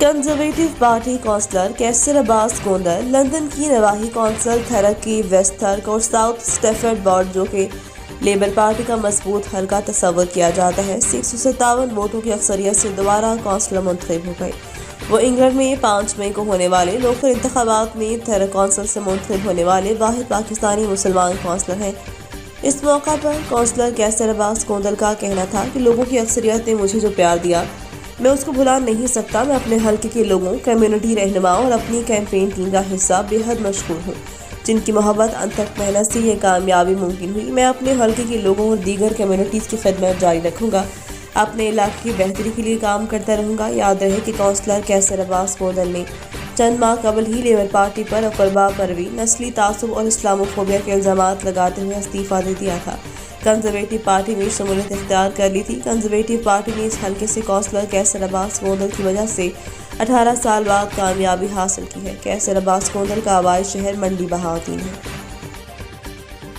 Conservative party counsellor کیسر عباس کوندل London کی نواحی council تھرک ویسٹھرک اور ساؤتھ اسٹیفرڈ وارڈ جو کہ لیبر پارٹی کا مضبوط حلقہ تصور کیا جاتا ہے سے 157 ووٹوں کی اکثریت سے دوبارہ کونسلر منتخب ہو گئے۔ وہ انگلینڈ میں 5 مئی کو ہونے والے لوکل انتخابات میں تھرک کونسل سے منتخب ہونے والے واحد پاکستانی مسلمان کونسلر ہیں۔ اس موقع پر کونسلر کیسر عباس کوندل کا کہنا تھا کہ لوگوں کی اکثریت نے مجھے جو پیار دیا میں اس کو بھلا نہیں سکتا۔ میں اپنے حلقے کے لوگوں، کمیونٹی رہنماؤں اور اپنی کیمپین ٹیم کا حصہ بے حد مشکور ہوں جن کی محبت انتھک محنت سے یہ کامیابی ممکن ہوئی۔ میں اپنے حلقے کے لوگوں اور دیگر کمیونٹیز کی خدمت جاری رکھوں گا، اپنے علاقے کی بہتری کے لیے کام کرتا رہوں گا۔ یاد رہے کہ کونسلر کیسر عباس کوندل نے چند ماہ قبل ہی لیبر پارٹی پر اقربا پروری، نسلی تعصب اور اسلاموفوبیا کے الزامات لگاتے ہوئے استعفیٰ دے دیا تھا، کنزرویٹو پارٹی میں شمولیت اختیار کر لی تھی۔ کنزرویٹو پارٹی نے اس حلقے سے کونسلر کیسر عباس کوندل کی وجہ سے 18 سال بعد کامیابی حاصل کی ہے۔ کیسر عباس کوندل کا آبائی شہر منڈی بہاؤدین ہے۔